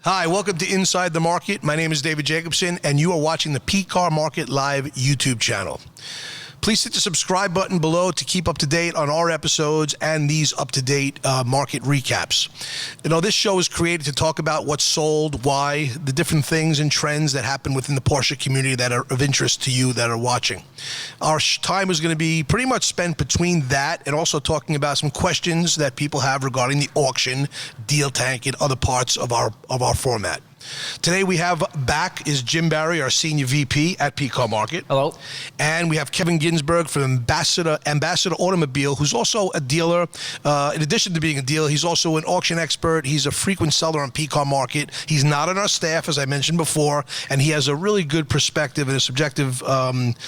Hi, welcome to Inside the Market. My name is David Jacobson, and you are watching the PCARMARKET Live YouTube channel. Please hit the subscribe button below to keep up to date on our episodes and these up-to-date market recaps. You know, this show is created to talk about what's sold, why, the different things and trends that happen within the Porsche community that are of interest to you that are watching. Our time is going to be pretty much spent between that and also talking about some questions that people have regarding the auction, deal tank, and other parts of our format. Today we have back is Jim Barry, our Senior VP at PCARMARKET. Hello. And we have Kevin Ginsburg from Ambassador Automobile, who's also a dealer. In addition to being a dealer, he's also an auction expert. He's a frequent seller on PCARMARKET. He's not on our staff, as I mentioned before, and he has a really good perspective and a subjective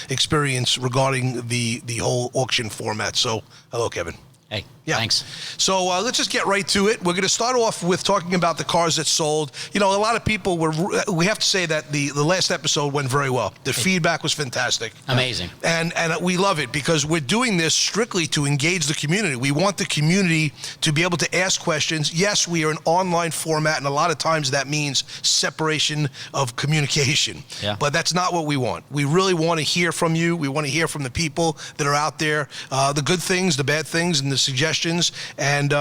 experience regarding the whole auction format. So, hello, Kevin. Hey, yeah. Thanks. So let's just get right to it. We're going to start off with talking about the cars that sold. You know, a lot of people we have to say that the last episode went very well. The feedback was fantastic. Amazing. And we love it because we're doing this strictly to engage the community. We want the community to be able to ask questions. Yes, we are an online format, and a lot of times that means separation of communication. Yeah. But that's not what we want. We really want to hear from you. We want to hear from the people that are out there, the good things, the bad things, and the suggestions, and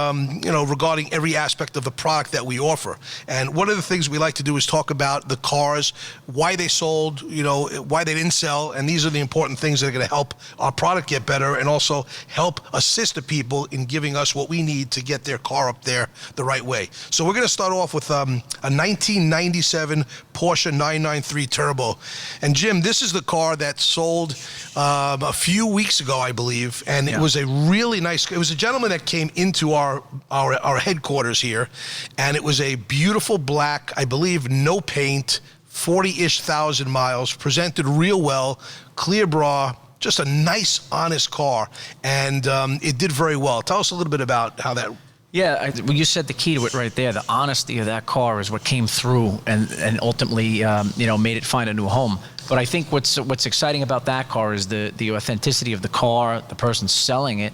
you know, regarding every aspect of the product that we offer. And one of the things we like to do is talk about the cars, why they sold, you know, why they didn't sell, and these are the important things that are going to help our product get better and also help assist the people in giving us what we need to get their car up there the right way. So we're going to start off with a 1997 Porsche 993 Turbo. And Jim, this is the car that sold a few weeks ago, I believe, and it was a really nice. It was a gentleman that came into our headquarters here, and it was a beautiful black, I believe, no paint, 40-ish thousand miles, presented real well, clear bra, just a nice, honest car, and it did very well. Tell us a little bit about how that. Yeah, well, you said the key to it right there. The honesty of that car is what came through and ultimately, you know, made it find a new home. But I think what's exciting about that car is the authenticity of the car, the person selling it,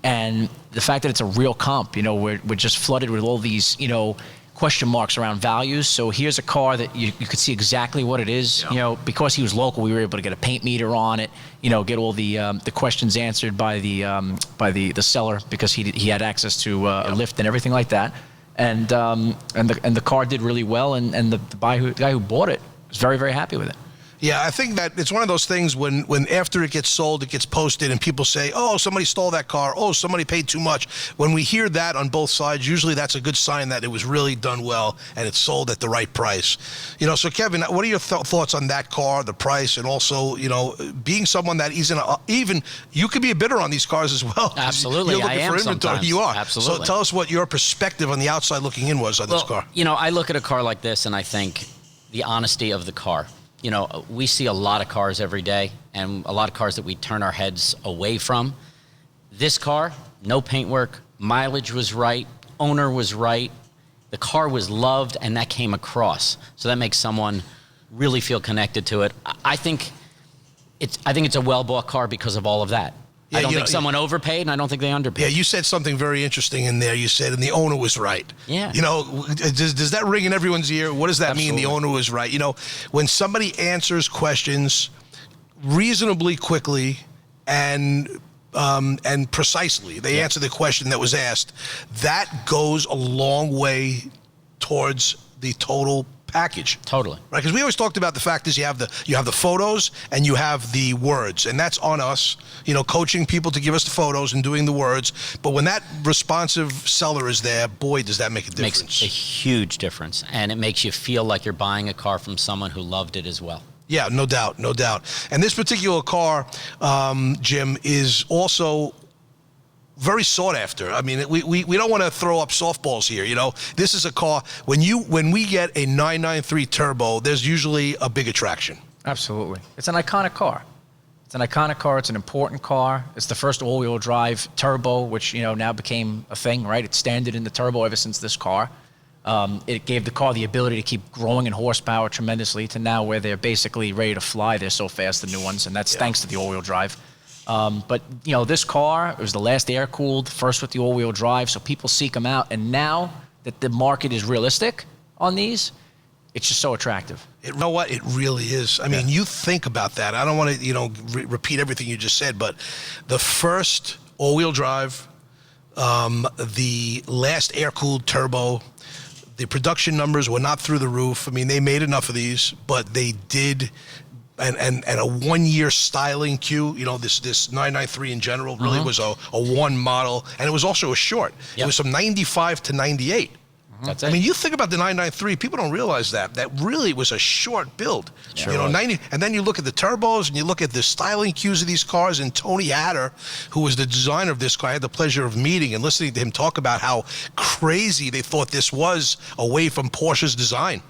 and the fact that it's a real comp. You know, we're just flooded with all these, you know, question marks around values. So here's a car that you could see exactly what it is. Yeah. You know, because he was local, we were able to get a paint meter on it. You know, get all the questions answered by the seller because he had access to a lift and everything like that. And the car did really well. And the guy who bought it was very, very happy with it. Yeah, I think that it's one of those things when after it gets sold, it gets posted and people say, oh, somebody stole that car. Oh, somebody paid too much. When we hear that on both sides, usually that's a good sign that it was really done well and it's sold at the right price. You know, so Kevin, what are your thoughts on that car, the price, and also, you know, being someone that isn't even, you could be a bidder on these cars as well. Absolutely, you're looking I am for inventory. sometimes. You are. Absolutely. So tell us what your perspective on the outside looking in was on this car. You know, I look at a car like this and I think the honesty of the car. You know, we see a lot of cars every day and a lot of cars that we turn our heads away from. This car, no paintwork, mileage was right, owner was right, the car was loved, and that came across. So that makes someone really feel connected to it. I think it's a well-bought car because of all of that. Yeah, I don't think someone overpaid, and I don't think they underpaid. Yeah, you said something very interesting in there. You said, and the owner was right. Yeah. You know, does that ring in everyone's ear? What does that mean, the owner was right? You know, when somebody answers questions reasonably quickly and precisely, they answer the question that was asked, that goes a long way towards the total package. Totally. Right, because we always talked about the fact is you have the photos and you have the words, and that's on us, you know, coaching people to give us the photos and doing the words. But when that responsive seller is there, boy, does that make a difference. It makes a huge difference, and it makes you feel like you're buying a car from someone who loved it as well. Yeah, no doubt, no doubt. And this particular car, Jim, is also very sought after. I mean, we don't want to throw up softballs here, you know. This is a car, when we get a 993 Turbo, there's usually a big attraction. Absolutely. It's an iconic car. It's an iconic car. It's an important car. It's the first all-wheel drive turbo, which, you know, now became a thing, right? It's standard in the turbo ever since this car. It gave the car the ability to keep growing in horsepower tremendously to now where they're basically ready to fly. They're so fast, the new ones, and that's thanks to the all-wheel drive. But, you know, this car, it was the last air-cooled, first with the all-wheel drive, so people seek them out. And now that the market is realistic on these, it's just so attractive. You know what? It really is. I mean, you think about that. I don't want to, repeat everything you just said, but the first all-wheel drive, the last air-cooled turbo, the production numbers were not through the roof. I mean, they made enough of these, but they did, and a one-year styling queue. This 993 in general really was a one model, and it was also a short. Yep. It was from 95 to 98. That's it. I mean, you think about the 993, people don't realize that really was a short build. Sure was. 90, and then you look at the turbos and you look at the styling cues of these cars, and Tony Hatter, who was the designer of this car, I had the pleasure of meeting and listening to him talk about how crazy they thought this was away from Porsche's design.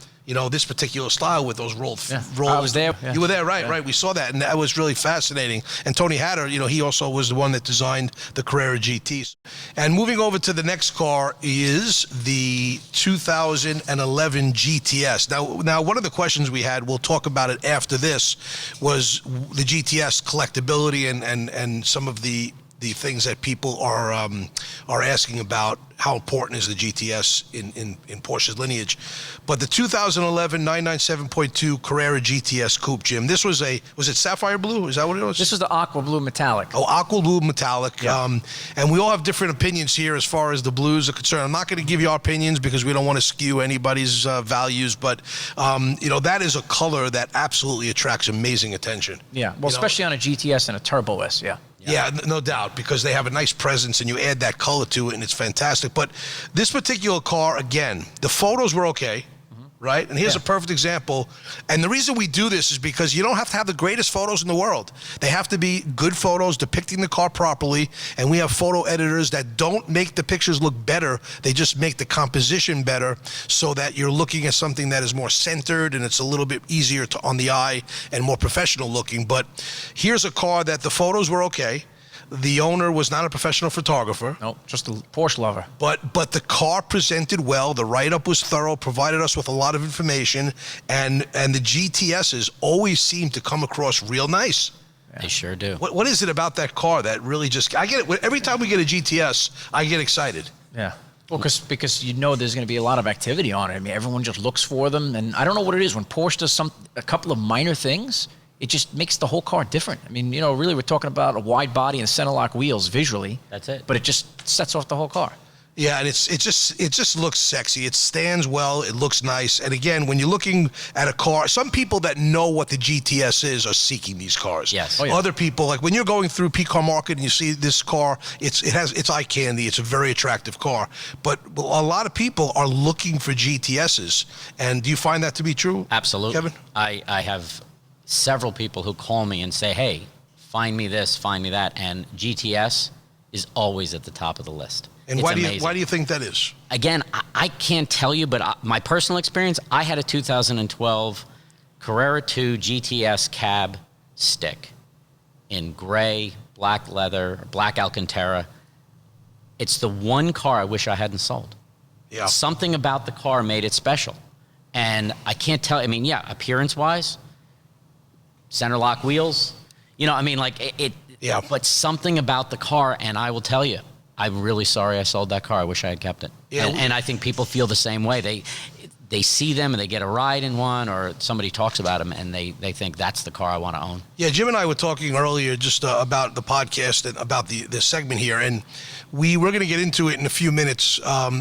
This particular style with those rolled. I was there. Yeah. You were there, right? We saw that, and that was really fascinating. And Tony Hatter, he also was the one that designed the Carrera GTs. And moving over to the next car is the 2011 GTS. Now, one of the questions we had, we'll talk about it after this, was the GTS collectibility and some of the things that people are asking about. How important is the GTS in Porsche's lineage? But the 2011 997.2 Carrera GTS Coupe, Jim, this was it sapphire blue? Is that what it was? This was the aqua blue metallic. Oh, aqua blue metallic. Yeah. And we all have different opinions here as far as the blues are concerned. I'm not going to give you our opinions because we don't want to skew anybody's values, but that is a color that absolutely attracts amazing attention. Yeah, well, especially on a GTS and a Turbo S, yeah. Yeah, no doubt, because they have a nice presence and you add that color to it and it's fantastic. But this particular car, again, the photos were okay, right? And here's a perfect example. And the reason we do this is because you don't have to have the greatest photos in the world. They have to be good photos depicting the car properly. And we have photo editors that don't make the pictures look better. They just make the composition better so that you're looking at something that is more centered and it's a little bit easier on the eye and more professional looking. But here's a car that the photos were okay. The owner was not a professional photographer. Nope, just a Porsche lover. But the car presented well. The write-up was thorough, provided us with a lot of information, and the GTSs always seem to come across real nice. Yeah. They sure do. What is it about that car that really just... I get it. Every time we get a GTS, I get excited. Yeah. Well, because there's going to be a lot of activity on it. I mean, everyone just looks for them, and I don't know what it is. When Porsche does a couple of minor things, it just makes the whole car different. I mean, really, we're talking about a wide body and center lock wheels visually. That's it. But it just sets off the whole car. Yeah, and it just looks sexy. It stands well. It looks nice. And again, when you're looking at a car, some people that know what the GTS is are seeking these cars. Yes. Oh, yeah. Other people, like when you're going through PCARMARKET and you see this car, it's eye candy. It's a very attractive car. But a lot of people are looking for GTSs. And do you find that to be true? Absolutely. Kevin? I have several people who call me and say, hey, find me this, find me that. And GTS is always at the top of the list. And why do you think that is? Again, I can't tell you, but my personal experience, I had a 2012 Carrera 2 GTS cab stick in gray, black leather, black Alcantara. It's the one car I wish I hadn't sold. Yeah. Something about the car made it special. And I can't tell, appearance-wise, center lock wheels, Yeah. But something about the car, and I will tell you, I'm really sorry I sold that car. I wish I had kept it. Yeah, and I think people feel the same way. They see them and they get a ride in one, or somebody talks about them and they think that's the car I want to own. Yeah, Jim and I were talking earlier just about the podcast and about the segment here, and we're going to get into it in a few minutes,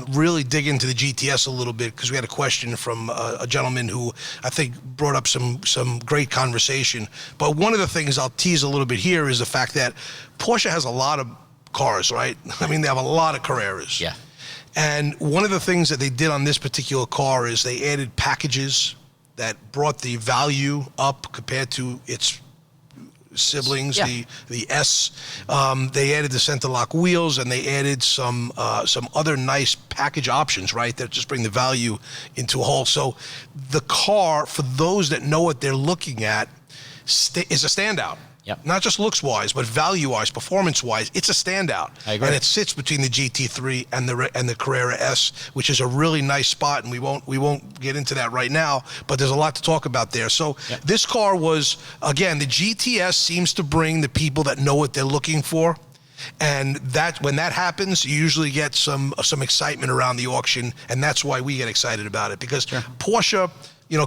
really dig into the GTS a little bit, because we had a question from a gentleman who I think brought up some great conversation. But one of the things I'll tease a little bit here is the fact that Porsche has a lot of cars, right? I mean, they have a lot of Carreras. Yeah. And one of the things that they did on this particular car is they added packages that brought the value up compared to its siblings, Yeah. the S. They added the center lock wheels, and they added some other nice package options, right, that just bring the value into a whole. So the car, for those that know what they're looking at, is a standout. Yep. Not just looks-wise, but value-wise, performance-wise, it's a standout. I agree. And it sits between the GT3 and the Carrera S, which is a really nice spot, and we won't get into that right now, but there's a lot to talk about there. So This car was, again, the GTS seems to bring the people that know what they're looking for. And that when that happens, you usually get some excitement around the auction, and that's why we get excited about it, because Porsche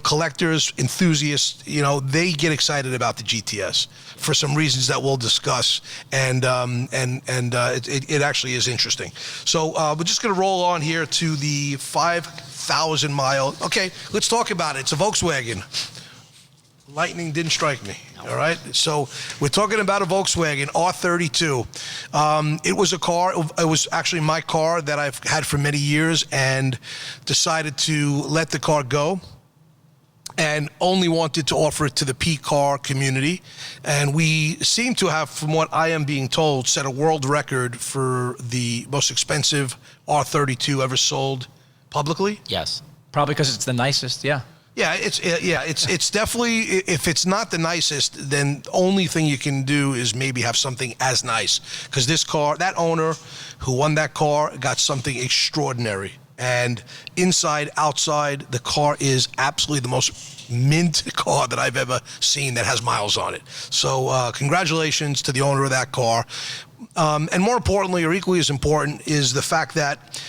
collectors, enthusiasts, they get excited about the GTS for some reasons that we'll discuss, and it actually is interesting. So we're just going to roll on here to the 5,000 mile. Okay, let's talk about it. It's a Volkswagen. Lightning didn't strike me. All right. So we're talking about a Volkswagen R32. It was a car. It was actually my car that I've had for many years, and decided to let the car go, and only wanted to offer it to the PCAR community. And we seem to have, from what I am being told, set a world record for the most expensive R32 ever sold publicly. Yes. Probably because it's the nicest, yeah. Yeah, it's definitely, if it's not the nicest, then the only thing you can do is maybe have something as nice. Because this car, that owner who won that car got something extraordinary. And inside, outside, the car is absolutely the most mint car that I've ever seen that has miles on it. So congratulations to the owner of that car. And more importantly, or equally as important, is the fact that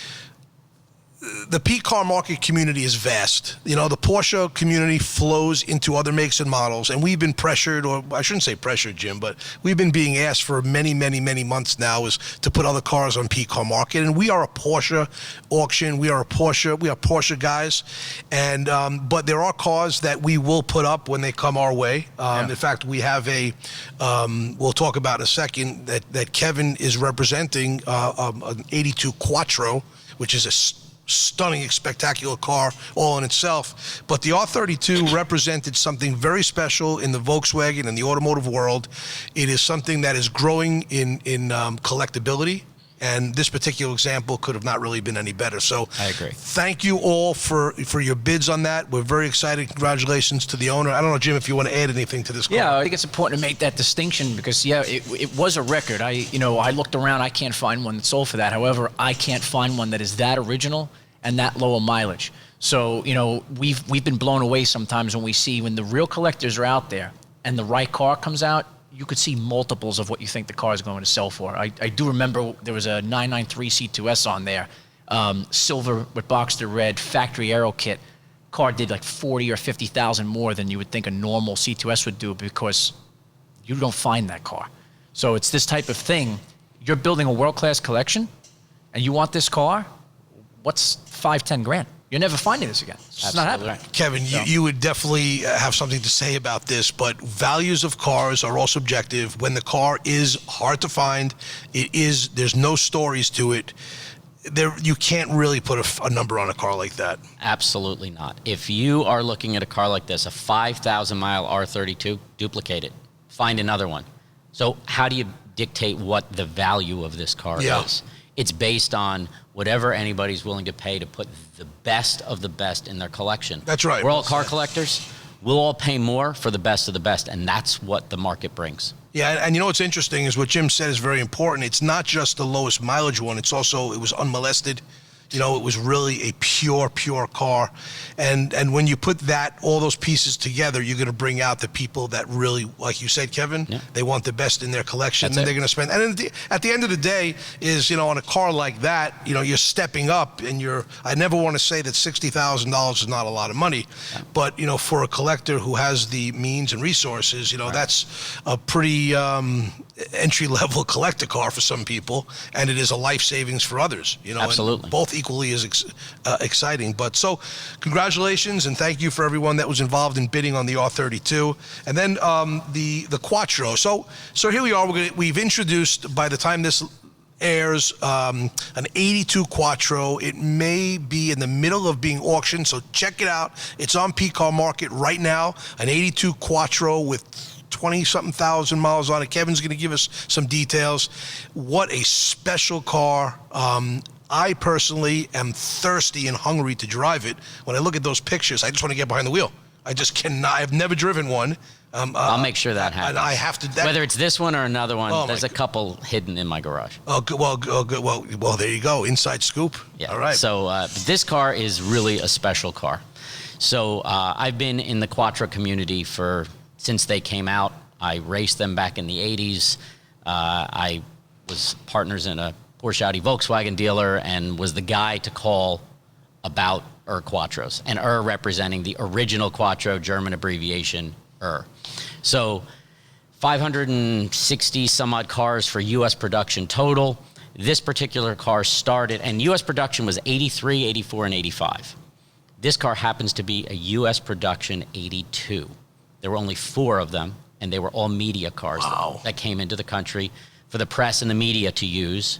the PCAR market community is vast. The Porsche community flows into other makes and models, and we've been pressured, or I shouldn't say pressured, Jim, but we've been being asked for many, many, many months now is to put other cars on PCAR market. And we are a Porsche auction. We are Porsche guys. And but there are cars that we will put up when they come our way. In fact, we have we'll talk about in a second that Kevin is representing an 82 Quattro, which is a stunning, spectacular car all in itself. But the R32 represented something very special in the Volkswagen and the automotive world. It is something that is growing in collectibility. And this particular example could have not really been any better. So I agree. Thank you all for your bids on that. We're very excited. Congratulations to the owner. I don't know, Jim, if you want to add anything to this car. Yeah, I think it's important to make that distinction because, it was a record. I looked around. I can't find one that sold for that. However, I can't find one that is that original and that low a mileage. So, we've been blown away sometimes when the real collectors are out there and the right car comes out, you could see multiples of what you think the car is going to sell for. I do remember there was a 993 C2S on there, silver with Boxster red, factory aero kit. Car did like 40 or 50,000 more than you would think a normal C2S would do because you don't find that car. So it's this type of thing. You're building a world-class collection and you want this car, what's $5-10 grand? You're never finding this again. It's just not happening. Kevin, you would definitely have something to say about this, but values of cars are all subjective. When the car is hard to find, there's no stories to it. You can't really put a number on a car like that. Absolutely not. If you are looking at a car like this, a 5,000 mile R32, duplicate it. Find another one. So how do you dictate what the value of this car is? It's based on whatever anybody's willing to pay to put the best of the best in their collection. That's right. We're all car collectors. We'll all pay more for the best of the best, and that's what the market brings. Yeah, and what's interesting is what Jim said is very important. It's not just the lowest mileage one. It was unmolested. It was really a pure car. And when you put all those pieces together, you're going to bring out the people that really, like you said, Kevin, they want the best in their collection. That's and they're going to spend. And at the end of the day is, on a car like that, you're stepping up and I never want to say that $60,000 is not a lot of money, but, for a collector who has the means and resources, that's a pretty entry-level collector car for some people, and it is a life savings for others. Absolutely. And both equally as exciting. But so congratulations and thank you for everyone that was involved in bidding on the R32. And then the Quattro. So here we are. We've introduced, by the time this airs, an 82 Quattro. It may be in the middle of being auctioned, so check it out. It's on PCAR Market right now, an 82 Quattro with 20-something thousand miles on it. Kevin's going to give us some details. What a special car. I personally am thirsty and hungry to drive it. When I look at those pictures, I just want to get behind the wheel. I just cannot. I've never driven one. I'll make sure that happens. I have to. Whether it's this one or another one, there's a couple hidden in my garage. Oh, good. Well, there you go. Inside scoop. Yeah. All right. So this car is really a special car. So I've been in the Quattro community since they came out. I raced them back in the 80s. I was partners in a Porsche Audi Volkswagen dealer and was the guy to call about Quattros, and representing the original Quattro, German abbreviation So 560 some odd cars for U.S. production total. This particular car started, and U.S. production was 83, 84, and 85. This car happens to be a U.S. production 82. There were only 4 of them, and they were all media cars that came into the country for the press and the media to use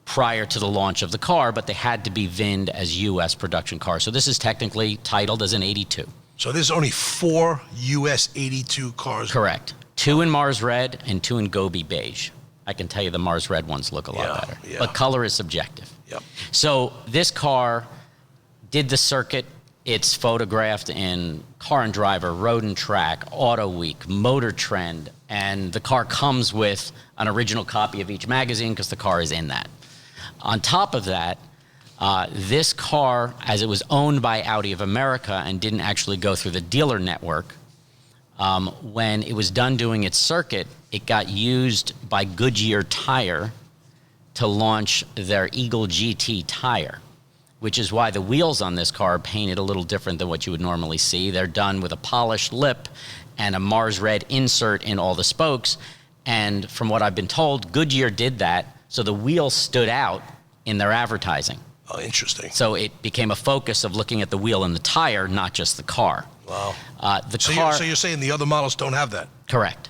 prior to the launch of the car, but they had to be VINed as U.S. production cars. So this is technically titled as an 82. So there's only 4 U.S. 82 cars. Correct. 2 in Mars Red and 2 in Gobi Beige. I can tell you the Mars Red ones look a lot better. Yeah. But color is subjective. Yep. So this car did the circuit. It's photographed in Car and Driver, Road and Track, Auto Week, Motor Trend, and the car comes with an original copy of each magazine because the car is in that. On top of that, this car, as it was owned by Audi of America and didn't actually go through the dealer network, when it was done doing its circuit, it got used by Goodyear Tire to launch their Eagle GT tire, which is why the wheels on this car are painted a little different than what you would normally see. They're done with a polished lip and a Mars Red insert in all the spokes. And from what I've been told, Goodyear did that so the wheels stood out in their advertising. Oh, interesting. So it became a focus of looking at the wheel and the tire, not just the car. Wow. So you're saying the other models don't have that? Correct.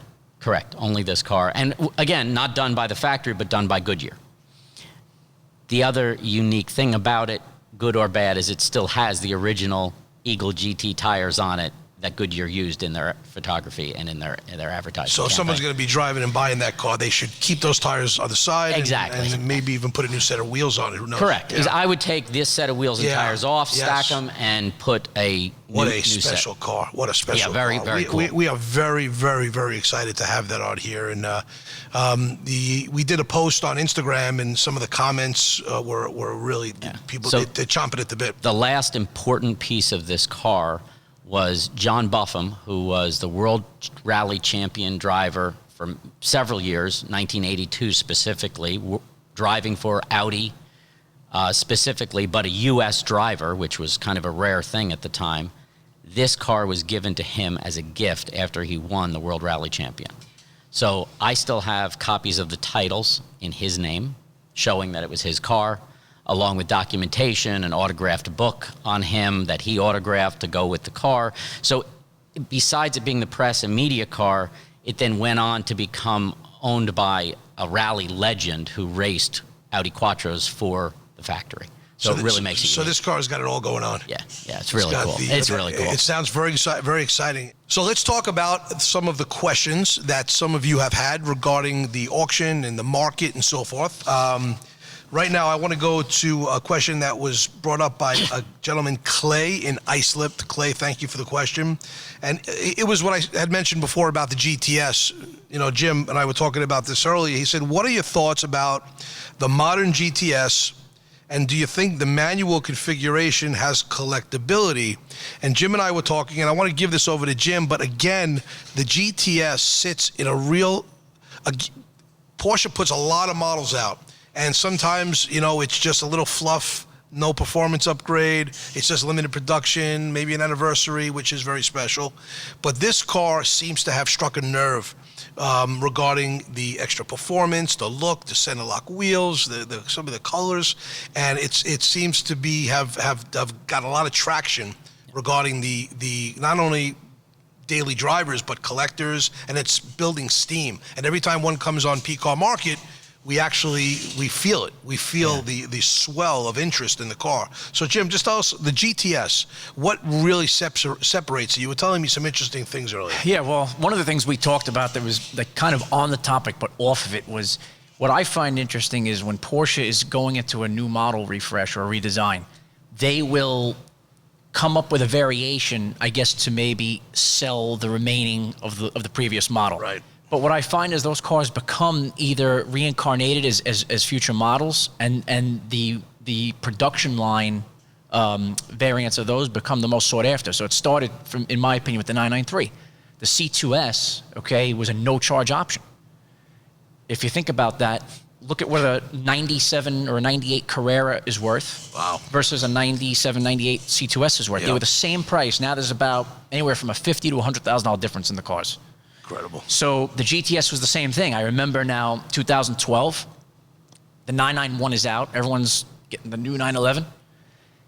Only this car. And again, not done by the factory, but done by Goodyear. The other unique thing about it, good or bad, is it still has the original Eagle GT tires on it that Goodyear used in their photography and in their advertising. So if someone's going to be driving and buying that car, they should keep those tires on the side. Exactly. And maybe even put a new set of wheels on it. Who knows? Correct. Yeah. I would take this set of wheels and tires off, stack them, and put a new special set. car. What a special car. Very cool. We are very, very, very excited to have that on here. And we did a post on Instagram, and some of the comments were really, people, they're chomping at the bit. The last important piece of this car was John Buffum, who was the World Rally Champion driver for several years, 1982 specifically, driving for Audi specifically, but a U.S. driver, which was kind of a rare thing at the time. This car was given to him as a gift after he won the World Rally Champion. So I still have copies of the titles in his name, showing that it was his car, along with documentation, an autographed book on him that he autographed to go with the car. So besides it being the press and media car, it then went on to become owned by a rally legend who raced Audi Quattros for the factory. So it really makes it So unique. this car's got it all going on. Yeah, it's really cool. It's really cool. It sounds very exciting. So let's talk about some of the questions that some of you have had regarding the auction and the market and so forth. Right now, I want to go to a question that was brought up by a gentleman, Clay, in Islip. Clay, thank you for the question. And it was what I had mentioned before about the GTS. You know, Jim and I were talking about this earlier. He said, what are your thoughts about the modern GTS, and do you think the manual configuration has collectibility? And Jim and I were talking, and I want to give this over to Jim, but again, the GTS sits in Porsche puts a lot of models out. And sometimes, you know, it's just a little fluff, no performance upgrade. It's just limited production, maybe an anniversary, which is very special. But this car seems to have struck a nerve regarding the extra performance, the look, the center lock wheels, some of the colors. And it seems to be have got a lot of traction regarding the not only daily drivers, but collectors, and it's building steam. And every time one comes on PCARMARKET, we feel it. We feel the swell of interest in the car. So Jim, just tell us, the GTS, what really separates it? You were telling me some interesting things earlier. Yeah, well, one of the things we talked about that was like kind of on the topic but off of it was, what I find interesting is when Porsche is going into a new model refresh or redesign, they will come up with a variation, I guess, to maybe sell the remaining of the previous model. Right. But what I find is those cars become either reincarnated as future models, and the production line variants of those become the most sought after. So it started, in my opinion, with the 993. The C2S, okay, was a no-charge option. If you think about that, look at what a 97 or a 98 Carrera is worth versus a 97, 98 C2S is worth. They were the same price. Now there's about anywhere from a $50,000 to $100,000 difference in the cars. Incredible. So the GTS was the same thing. I remember now 2012, the 991 is out. Everyone's getting the new 911.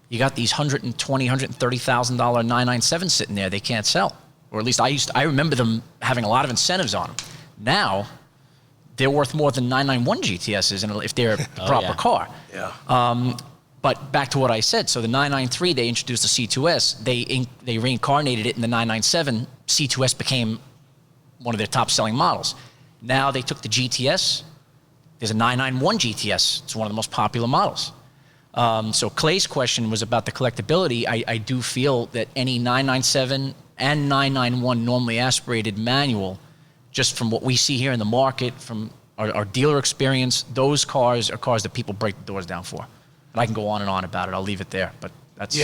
You got these $120,000, $130,000 997 sitting there they can't sell. Or at least I remember them having a lot of incentives on them. Now, they're worth more than 991 GTSs if they're a proper car. Yeah. But back to what I said. So the 993, they introduced the C2S. They reincarnated it in the 997. C2S became one of their top-selling models. Now they took the GTS. There's a 991 GTS. It's one of the most popular models. So Clay's question was about the collectability. I do feel that any 997 and 991 normally aspirated manual, just from what we see here in the market, from our dealer experience, those cars are cars that people break the doors down for. And I can go on and on about it. I'll leave it there. But that's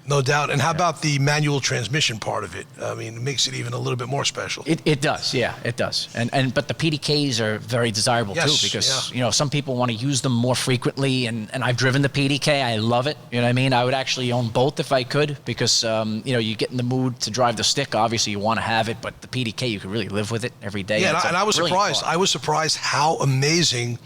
no doubt. And how about the manual transmission part of it? I mean, it makes it even a little bit more special. It does, yeah, it does. But the PDKs are very desirable too, because some people want to use them more frequently. And I've driven the PDK. I love it. You know what I mean? I would actually own both if I could, because you get in the mood to drive the stick. Obviously, you want to have it, but the PDK, you can really live with it every day. Yeah, and I was surprised. I was surprised how amazing,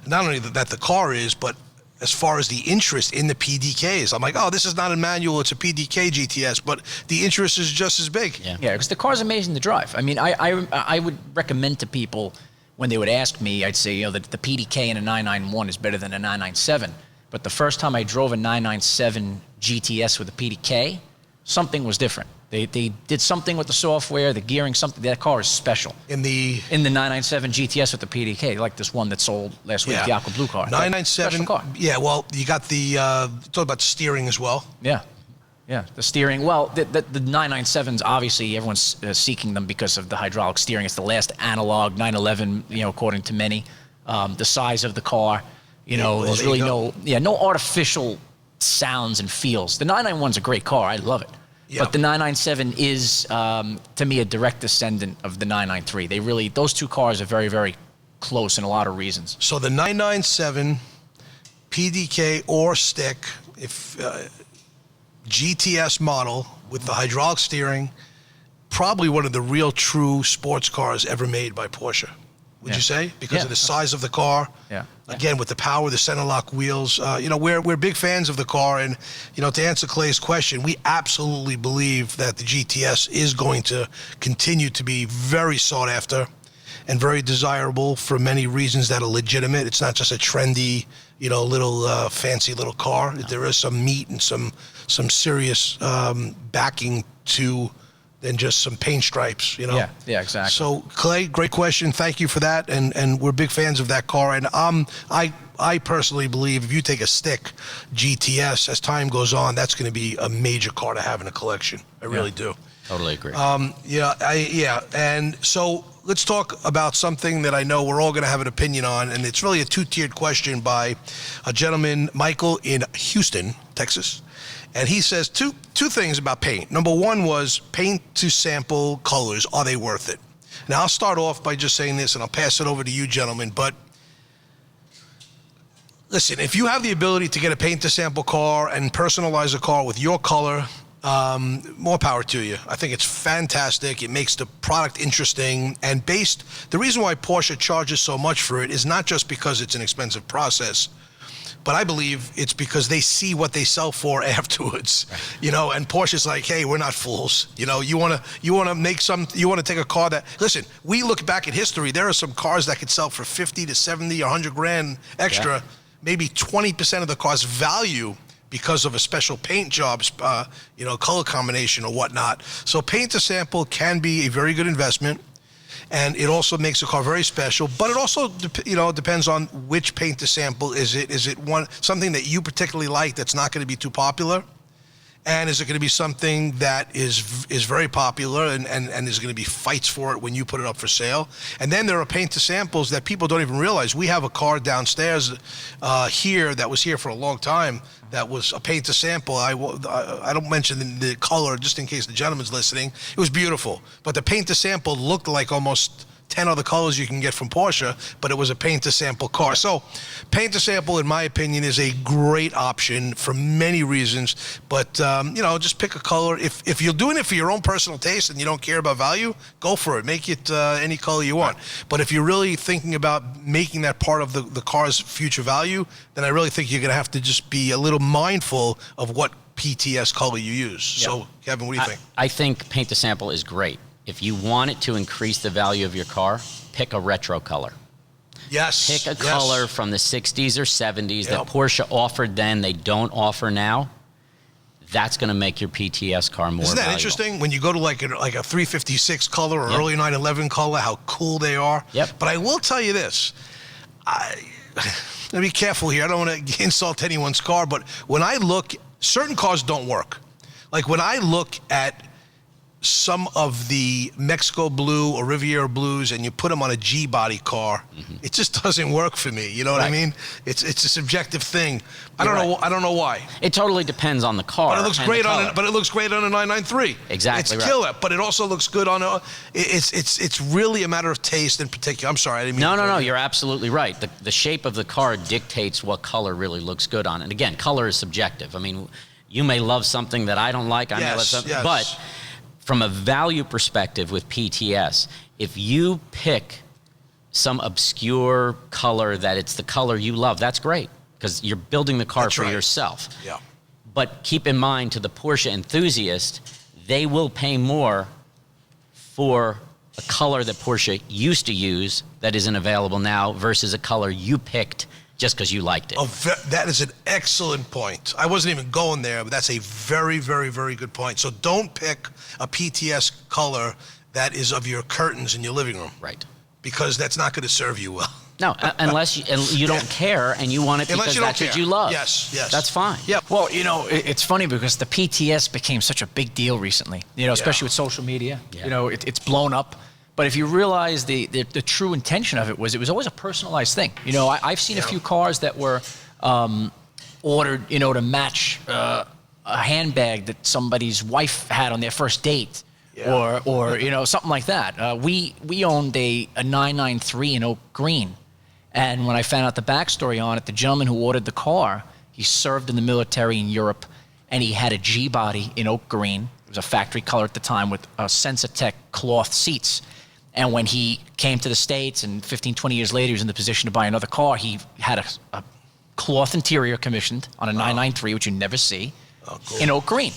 not only that the car is, but as far as the interest in the PDKs. I'm like, oh, this is not a manual, it's a PDK GTS, but the interest is just as big. Yeah, because the car's amazing to drive. I mean, I would recommend to people, when they would ask me, I'd say, that the PDK in a 991 is better than a 997. But the first time I drove a 997 GTS with a PDK, something was different. They did something with the software, the gearing, something. That car is special. In the 997 GTS with the PDK, like this one that sold last week, the aqua blue car. 997 car. Yeah, well, you got the talk about steering as well. Yeah, the steering. Well, the 997s, obviously everyone's seeking them because of the hydraulic steering. It's the last analog 911, according to many. The size of the car, there's really no artificial sounds and feels. The 991's a great car. I love it. Yeah. But the 997 is, to me, a direct descendant of the 993. Those two cars are very, very close in a lot of reasons. So the 997, PDK or stick, if GTS model with the hydraulic steering, probably one of the real true sports cars ever made by Porsche. Would you say? Because of the size of the car. Yeah. Again, with the power, the center lock wheels. We're big fans of the car. And, to answer Clay's question, we absolutely believe that the GTS is going to continue to be very sought after and very desirable for many reasons that are legitimate. It's not just a trendy, little fancy little car. No. There is some meat and some serious backing to than just some paint stripes, Yeah, exactly. So, Clay, great question. Thank you for that. And we're big fans of that car. And I personally believe if you take a stick GTS, as time goes on, that's going to be a major car to have in a collection. I really do. Totally agree. And so let's talk about something that I know we're all going to have an opinion on. And it's really a two-tiered question by a gentleman, Michael, in Houston, Texas. And he says two things about paint. Number one was paint to sample colors. Are they worth it? Now, I'll start off by just saying this, and I'll pass it over to you, gentlemen. But listen, if you have the ability to get a paint to sample car and personalize a car with your color, more power to you. I think it's fantastic. It makes the product interesting. And the reason why Porsche charges so much for it is not just because it's an expensive process, but I believe it's because they see what they sell for afterwards, and Porsche's like, hey, we're not fools. You want to take a car that, listen, we look back at history, there are some cars that could sell for 50 to 70 or 100 grand extra, maybe 20% of the car's value because of a special paint job, color combination or whatnot. So paint to sample can be a very good investment. And it also makes a car very special, but it also, depends on which paint to sample. Is it something that you particularly like that's not going to be too popular? And is it going to be something that is very popular and there's going to be fights for it when you put it up for sale? And then there are paint to samples that people don't even realize. We have a car downstairs here that was here for a long time that was a paint to sample. I don't mention the color just in case the gentleman's listening. It was beautiful. But the paint to sample looked like almost 10 other colors you can get from Porsche, but it was a paint to sample car. So paint to sample, in my opinion, is a great option for many reasons, but just pick a color. If you're doing it for your own personal taste and you don't care about value, go for it. Make it any color you want. But if you're really thinking about making that part of the car's future value, then I really think you're going to have to just be a little mindful of what PTS color you use. Yep. So, Kevin, what do you think? I think paint to sample is great. If you want it to increase the value of your car, pick a retro color. Yes. Pick a color from the 60s or 70s that Yep. Porsche offered then, they don't offer now. That's going to make your PTS car more Isn't that valuable. interesting? When you go to like a 356 color or Yep. early 911 color, how cool they are. Yep. But I will tell you this. Be careful here. I don't want to insult anyone's car, but when I look, certain cars don't work. Like when I look at some of the Mexico Blue or Riviera Blues and you put them on a G-body car, it just doesn't work for me. You know what I Right. mean? It's a subjective thing. I You're don't know. right. I don't know why. It totally depends on the car. But it looks and great the on color. it. But it looks great on a 993. Exactly It's right. killer. But it also looks good on a. It's really a matter of taste in particular. I'm sorry, I didn't mean. No, you're absolutely right. The shape of the car dictates what color really looks good on it. And again, color is subjective. I mean, you may love something that I don't like. I may love something. Yes. But from a value perspective with PTS, if you pick some obscure color that it's the color you love, that's great because you're building the car That's for right. yourself. Yeah. But keep in mind, to the Porsche enthusiast, they will pay more for a color that Porsche used to use that isn't available now versus a color you picked just because you liked it. That is an excellent point. I wasn't even going there, but that's a very, very, very good point. So don't pick a PTS color that is of your curtains in your living room. Right. Because that's not going to serve you well. No, unless you don't care and you want it Unless because you don't that's what care. you love. Yes. That's fine. Yeah. Well, it's funny because the PTS became such a big deal recently, especially with social media. Yeah. It's blown up. But if you realize the true intention of it was always a personalized thing. I've seen a few cars that were ordered, to match a handbag that somebody's wife had on their first date. Yeah. Or something like that. We owned a 993 in oak green. And when I found out the backstory on it, the gentleman who ordered the car, he served in the military in Europe, and he had a G-body in oak green. It was a factory color at the time with Sensatec cloth seats. And when he came to the States and 15, 20 years later, he was in the position to buy another car, he had a cloth interior commissioned on a 993, which you never see, in oak green.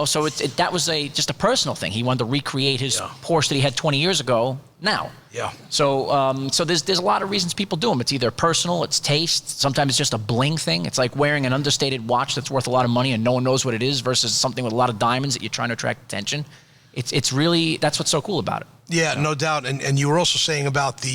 So that was just a personal thing. He wanted to recreate his Porsche that he had 20 years ago now. Yeah. So there's a lot of reasons people do them. It's either personal, it's taste. Sometimes it's just a bling thing. It's like wearing an understated watch that's worth a lot of money and no one knows what it is versus something with a lot of diamonds that you're trying to attract attention. It's really, that's what's so cool about it. Yeah, no doubt. And you were also saying about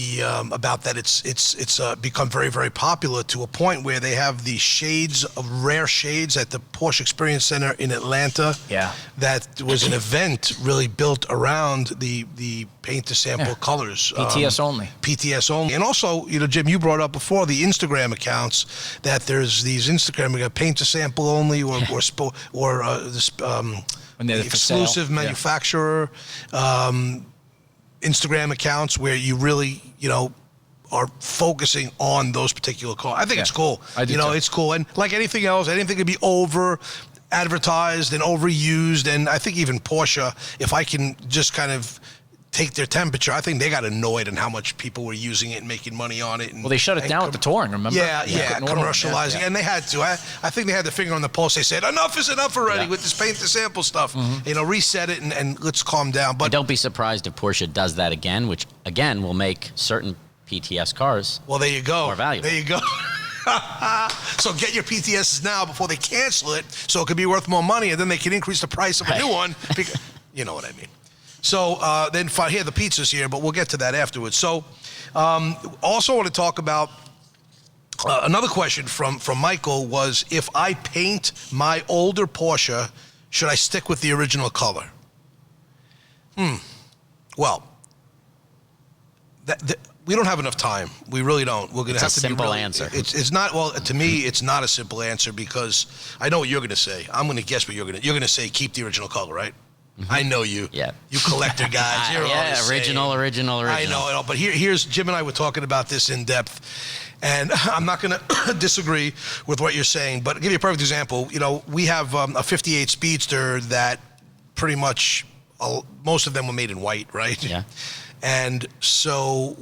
about that it's become very, very popular to a point where they have the shades of rare shades at the Porsche Experience Center in Atlanta. Yeah. That was an event really built around the paint to sample colors. PTS only. PTS only. And also, Jim, you brought up before the Instagram accounts that there's these Instagram, we got paint to sample only or When they're the for sale. exclusive manufacturer. Instagram accounts where you really, are focusing on those particular cars. I think it's cool. I do too. It's cool. And like anything else, anything can be over advertised and overused. And I think even Porsche, if I can just kind of take their temperature, I think they got annoyed on how much people were using it and making money on it. Well, they shut it down at the touring, remember? Yeah, Couldn't order them. commercializing. Yeah. And they had to. I think they had their finger on the pulse. They said, enough is enough already with this paint to sample stuff. Reset it and let's calm down. But And don't be surprised if Porsche does that again, which again will make certain PTS cars well, there you go. more valuable. There you go. So get your PTSs now before they cancel it so it could be worth more money and then they can increase the price of a new one. Because, you know what I mean. So then here, the pizza's here, but we'll get to that afterwards. So also want to talk about another question from Michael was, if I paint my older Porsche, should I stick with the original color? Well, we don't have enough time. We really don't. We're going to have It's a to be simple really, answer. It's not. Well, to me, it's not a simple answer because I know what you're going to say. I'm going to guess what you're going to say. Keep the original color, right? I know you. Yeah. You collector guys. You're all the same. original. I know. But here's Jim and I were talking about this in depth. And I'm not going to disagree with what you're saying, but I'll give you a perfect example. You know, we have a 58 Speedster that pretty much most of them were made in white, right? Yeah. And so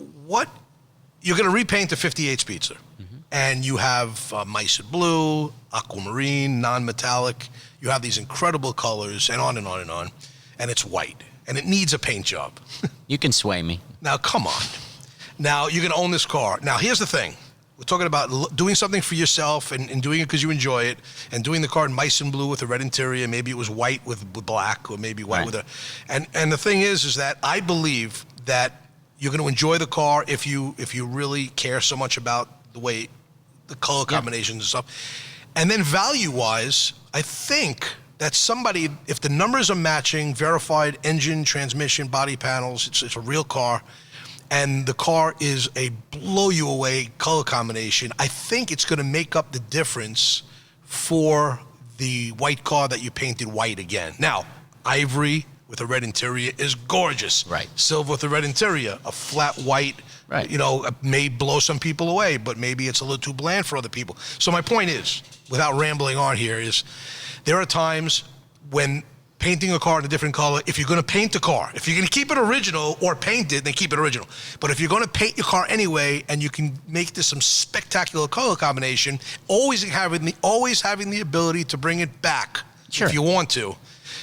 you're going to repaint the 58 Speedster. And you have mice blue, aquamarine, non-metallic. You have these incredible colors and on and on and on. And it's white. And it needs a paint job. You can sway me. Now, come on. Now, you're going to own this car. Now, here's the thing. We're talking about doing something for yourself and doing it because you enjoy it, and doing the car in mice and blue with a red interior. Maybe it was white with black, or maybe white with a... And the thing is that I believe that you're going to enjoy the car if you really care so much about the color combinations and stuff. And then value-wise, I think that somebody, if the numbers are matching, verified engine, transmission, body panels, it's a real car, and the car is a blow-you-away color combination, I think it's going to make up the difference for the white car that you painted white again. Now, ivory with a red interior is gorgeous. Right. Silver with a red interior, a flat white, right, you know, may blow some people away, but maybe it's a little too bland for other people. So my point is, without rambling on here, is there are times when painting a car in a different color, if you're going to paint the car, if you're going to keep it original or paint it, then keep it original. But if you're going to paint your car anyway, and you can make this some spectacular color combination, always having the ability to bring it back if you want to.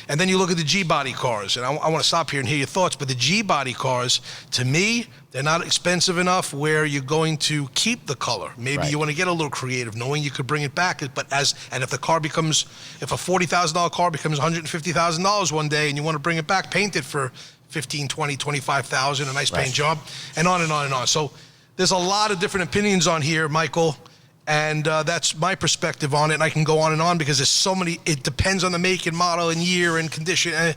And then you look at the G-body cars, and I want to stop here and hear your thoughts, but the G-body cars, to me, they're not expensive enough where you're going to keep the color. Maybe you want to get a little creative, knowing you could bring it back. But if the car becomes, if a $40,000 car becomes $150,000 one day, and you want to bring it back, paint it for $15,000, $20,000, $25,000, a nice paint job, and on and on and on. So there's a lot of different opinions on here, Michael. And that's my perspective on it. And I can go on and on because there's so many. It depends on the make and model and year and condition.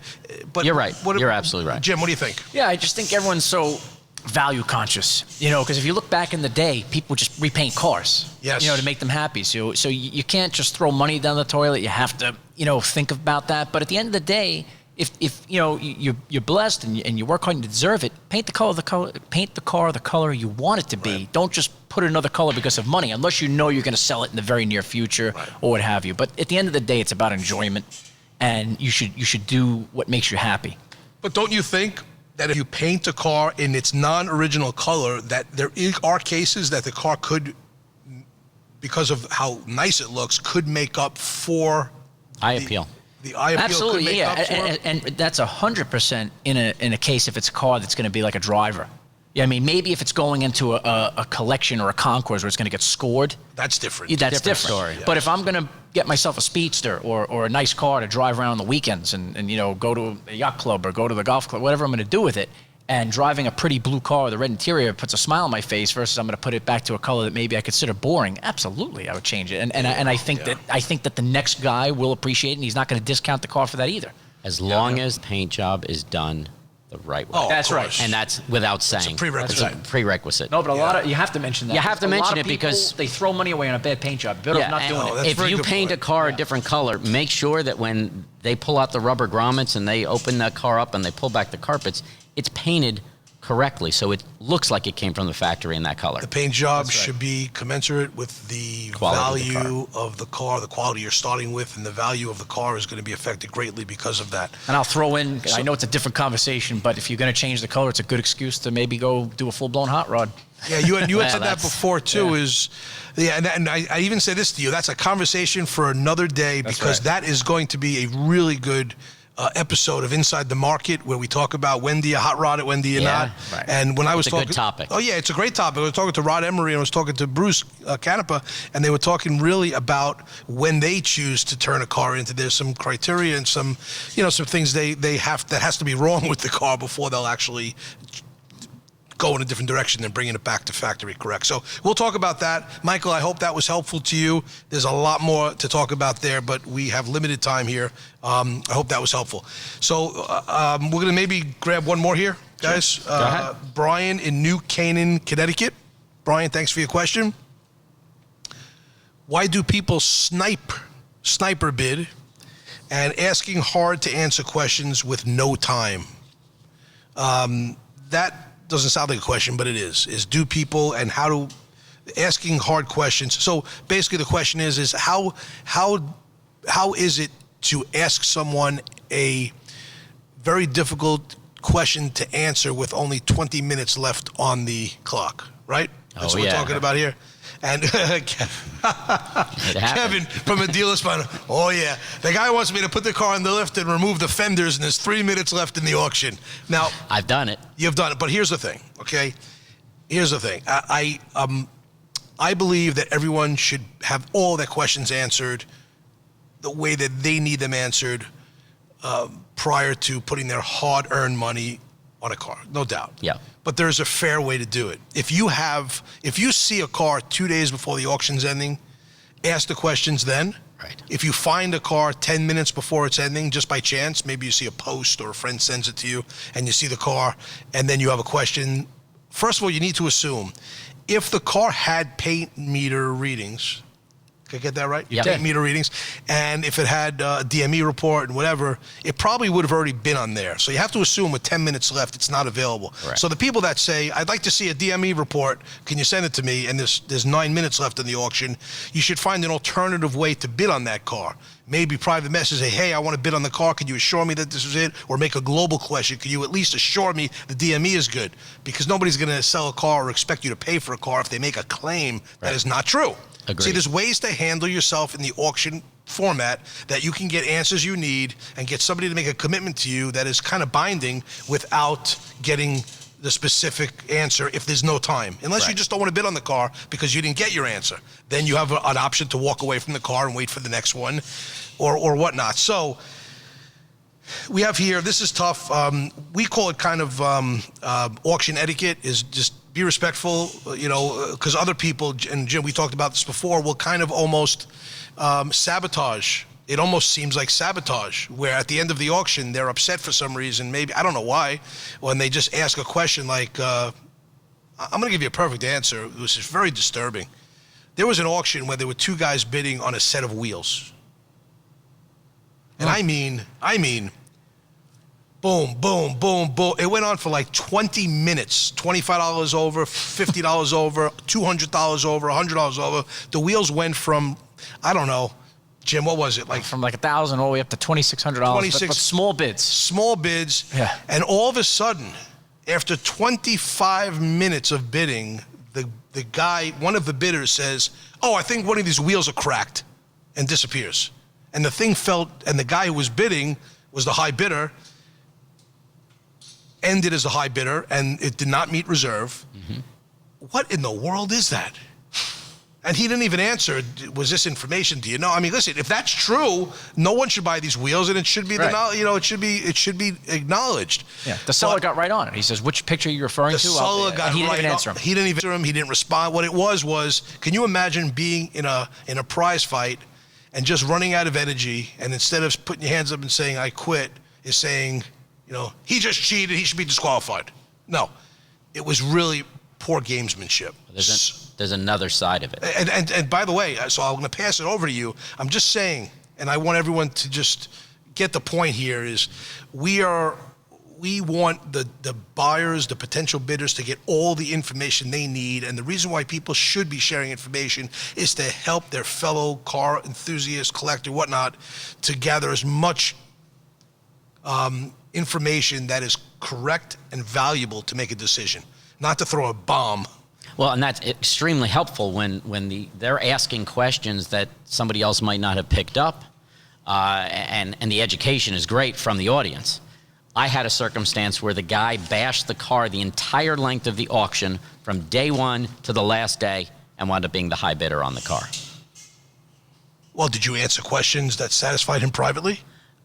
But you're right. You're absolutely right. Jim, what do you think? Yeah, I just think everyone's so value conscious, you know, because if you look back in the day, people just repaint cars, you know, to make them happy. So you can't just throw money down the toilet. You have to, you know, think about that. But at the end of the day, if you know you're blessed and you work hard and you deserve it, paint the car the color you want it to be. Right. Don't just put another color because of money, unless you know you're going to sell it in the very near future or what have you. But at the end of the day, it's about enjoyment, and you should do what makes you happy. But don't you think that if you paint a car in its non-original color, that there are cases that the car could, because of how nice it looks, could make up for eye appeal? The eye appeal. Absolutely, could make up for it? and that's 100% in a case if it's a car that's going to be like a driver. Yeah, I mean, maybe if it's going into a collection or a concourse where it's going to get scored. That's different. That's different. Story. But if I'm going to get myself a Speedster or a nice car to drive around on the weekends and you know, go to a yacht club or go to the golf club, whatever I'm going to do with it, and driving a pretty blue car with a red interior puts a smile on my face versus I'm going to put it back to a color that maybe I consider boring, absolutely I would change it. And I think that the next guy will appreciate it, and he's not going to discount the car for that either. As long as the paint job is done the right way. Oh, that's right. And that's without saying. It's a prerequisite. It's a prerequisite. No, but a lot of, you have to mention that. You have to mention it people, because they throw money away on a bad paint job. Better off not doing it. If you paint a car a different color, make sure that when they pull out the rubber grommets and they open that car up and they pull back the carpets, it's painted correctly, so it looks like it came from the factory in that color. The paint job should be commensurate with the value of the car, the quality you're starting with, and the value of the car is going to be affected greatly because of that. And I'll throw in, I know it's a different conversation, but if you're going to change the color, it's a good excuse to maybe go do a full-blown hot rod. Yeah, you had said that before too. And I even say this to you. That's a conversation for another day, because that is going to be a really good episode of Inside the Market, where we talk about when do you hot rod it, when do you not. Right. And when I was talking, good topic. Oh yeah, it's a great topic. I was talking to Rod Emery and I was talking to Bruce Canepa, and they were talking really about when they choose to turn a car into. There's some criteria and some things they have that has to be wrong with the car before they'll actually go in a different direction than bringing it back to factory correct. So we'll talk about that. Michael, I hope that was helpful to you. There's a lot more to talk about there, but we have limited time here. I hope that was helpful. So we're going to maybe grab one more here, guys. Sure. Go ahead. Brian in New Canaan, Connecticut. Brian, thanks for your question. Why do people sniper bid and asking hard to answer questions with no time. That doesn't sound like a question, but it is do people and how to asking hard questions. So basically the question is how is it to ask someone a very difficult question to answer with only 20 minutes left on the clock, right? That's what we're talking about here. And Kevin from a dealer spine, oh yeah, the guy wants me to put the car on the lift and remove the fenders, and there's 3 minutes left in the auction. Now, I've done it. You've done it, but here's the thing, okay? Here's the thing. I believe that everyone should have all their questions answered the way that they need them answered prior to putting their hard-earned money on a car, no doubt. Yeah. But there's a fair way to do it. If you see a car 2 days before the auction's ending, ask the questions then. Right. If you find a car 10 minutes before it's ending, just by chance, maybe you see a post or a friend sends it to you, and you see the car, and then you have a question. First of all, you need to assume, if the car had paint meter readings, did I get that right? Yeah. Paint meter readings. And if it had a DME report and whatever, it probably would have already been on there. So you have to assume with 10 minutes left, it's not available. Right. So the people that say, I'd like to see a DME report, can you send it to me? And there's 9 minutes left in the auction. You should find an alternative way to bid on that car. Maybe private message, say, hey, I want to bid on the car. Could you assure me that this is it? Or make a global question. Could you at least assure me the DME is good? Because nobody's going to sell a car or expect you to pay for a car if they make a claim that is not true. Agreed. See, there's ways to handle yourself in the auction format that you can get answers you need and get somebody to make a commitment to you that is kind of binding without getting the specific answer if there's no time. Unless you just don't want to bid on the car because you didn't get your answer. Then you have an option to walk away from the car and wait for the next one or whatnot. So we have here, this is tough. We call it kind of auction etiquette, is just be respectful, because other people, and Jim, we talked about this before, will kind of almost sabotage. It almost seems like sabotage, where at the end of the auction, they're upset for some reason, maybe, I don't know why, when they just ask a question like, I'm going to give you a perfect answer, which is very disturbing. There was an auction where there were two guys bidding on a set of wheels. And I mean, boom, boom, boom, boom. It went on for like 20 minutes, $25 over, $50 over, $200 over, $100 over. The wheels went from, I don't know, Jim, what was it? From like $1,000 all the way up to $2,600, but small bids. Small bids. Yeah. And all of a sudden, after 25 minutes of bidding, the guy, one of the bidders says, oh, I think one of these wheels are cracked, and disappears. And the thing and the guy who was bidding was the high bidder, ended as a high bidder, and it did not meet reserve. Mm-hmm. What in the world is that? And he didn't even answer, was this information, do you know? I mean, listen, if that's true, no one should buy these wheels, and it should be it should be acknowledged. Yeah, the seller got right on it. He says, which picture are you referring to? The seller got he didn't even answer him. He didn't even answer him. He didn't respond. What it was, can you imagine being in a prize fight and just running out of energy, and instead of putting your hands up and saying, I quit, is saying, he just cheated, he should be disqualified. No, it was really poor gamesmanship. There's another side of it. And by the way, so I'm going to pass it over to you. I'm just saying, and I want everyone to just get the point here, is we want the buyers, the potential bidders, to get all the information they need. And the reason why people should be sharing information is to help their fellow car enthusiast, collector, whatnot, to gather as much information that is correct and valuable to make a decision, not to throw a bomb. Well, and that's extremely helpful when they're asking questions that somebody else might not have picked up, and the education is great from the audience. I had a circumstance where the guy bashed the car the entire length of the auction from day one to the last day and wound up being the high bidder on the car. Well, did you answer questions that satisfied him privately?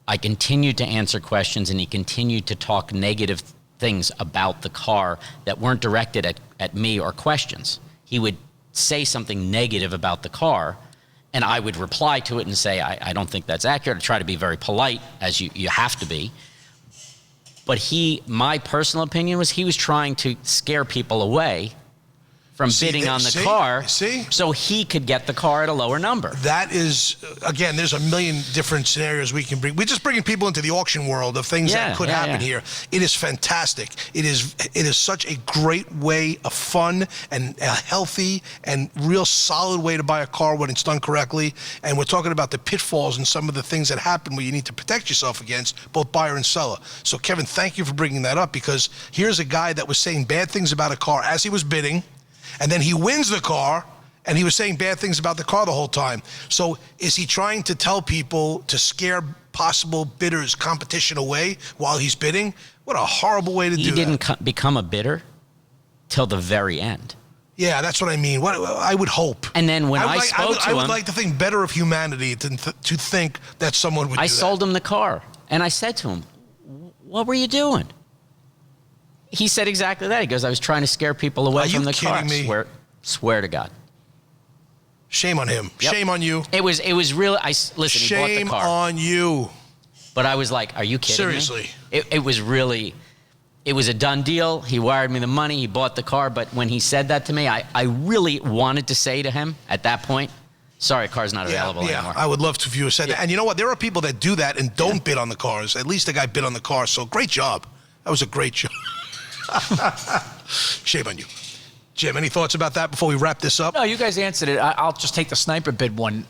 I continued to answer questions, and he continued to talk negative things about the car that weren't directed at me or questions. He would say something negative about the car, and I would reply to it and say, I don't think that's accurate. I try to be very polite, as you have to be. But my personal opinion was he was trying to scare people away from bidding on the car See? so he could get the car at a lower number. That is, again, there's a million different scenarios we can bring. We're just bringing people into the auction world of things that could happen here. It is fantastic. It is such a great way, a fun and a healthy and real solid way to buy a car when it's done correctly. And we're talking about the pitfalls and some of the things that happen where you need to protect yourself against, both buyer and seller. So, Kevin, thank you for bringing that up, because here's a guy that was saying bad things about a car as he was bidding, and then he wins the car, and he was saying bad things about the car the whole time. So is he trying to tell people to scare possible bidders' competition away while he's bidding? What a horrible way to do that. He didn't become a bidder till the very end. Yeah, that's what I mean. What I would hope. And then when I spoke to him, I would like to think better of humanity to think that someone would do that. I sold him the car, and I said to him, "What were you doing?" He said exactly that. He goes, "I was trying to scare people away from the car." Are you kidding me? Swear to God. Shame on him. Yep. Shame on you. It was really. Listen, he bought the car. Shame on you. But I was like, "Are you kidding me?" Seriously. It was really. It was a done deal. He wired me the money. He bought the car. But when he said that to me, I really wanted to say to him at that point, "Sorry, car's not available anymore." I would love to if you said that. And you know what? There are people that do that and don't bid on the cars. At least the guy bid on the car. So great job. That was a great job. Shame on you. Jim, any thoughts about that before we wrap this up? No, you guys answered it. I'll just take the sniper bid one.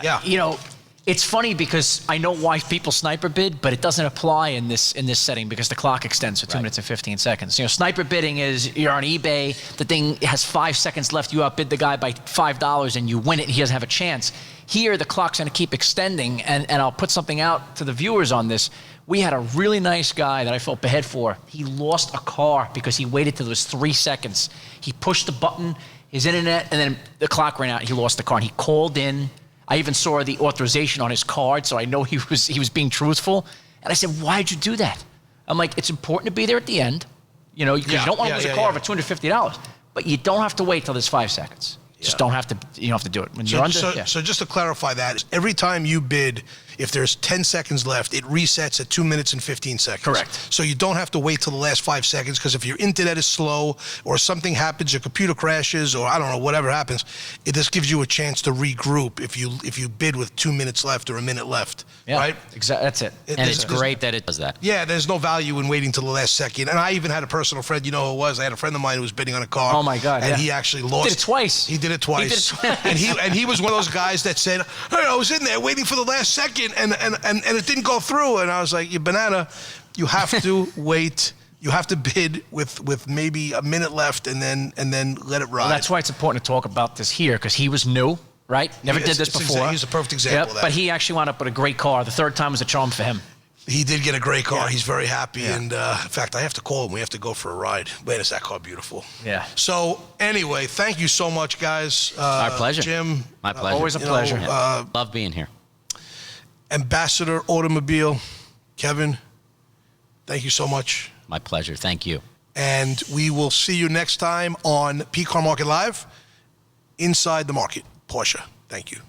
Yeah. You know, it's funny because I know why people sniper bid, but it doesn't apply in this setting because the clock extends for 2 minutes and 15 seconds. You know, sniper bidding is you're on eBay, the thing has 5 seconds left, you outbid the guy by $5 and you win it and he doesn't have a chance. Here, the clock's going to keep extending, and I'll put something out to the viewers on this. We had a really nice guy that I felt bad for. He lost a car because he waited till it was 3 seconds. He pushed the button, his internet, and then the clock ran out. He lost the car, and he called in. I even saw the authorization on his card, so I know he was being truthful. And I said, "Why'd you do that?" I'm like, "It's important to be there at the end, you know, because you don't want to lose a car for $250, but you don't have to wait till there's 5 seconds. Just don't have to. You don't have to do it when you're under." So just to clarify that, every time you bid, if there's 10 seconds left, it resets at 2 minutes and 15 seconds. Correct. So you don't have to wait till the last 5 seconds, because if your internet is slow or something happens, your computer crashes, or I don't know, whatever happens, it just gives you a chance to regroup if you bid with 2 minutes left or a minute left. Yeah, right? Exactly. That's it. And it's great that it does that. Yeah, there's no value in waiting till the last second. And I even had a personal friend, you know who it was? I had a friend of mine who was bidding on a car. Oh my God! And he actually lost. Did it twice. He did it twice. and he was one of those guys that said, "Hey, I was in there waiting for the last second, and it didn't go through." And I was like, "You banana, you have to wait. You have to bid with maybe a minute left, and then let it ride." Well, that's why it's important to talk about this here, because he was new, right? Never did this before. He's a perfect example of that. But he actually wound up with a great car. The third time was a charm for him. He did get a great car. Yeah. He's very happy. Yeah. And in fact, I have to call him. We have to go for a ride. Man, is that car beautiful. Yeah. So anyway, thank you so much, guys. Our pleasure. Jim. My pleasure. Always a pleasure. Love being here. Ambassador Automobile, Kevin, thank you so much. My pleasure. Thank you. And we will see you next time on PCARMARKET Live, Inside the Market, Porsche. Thank you.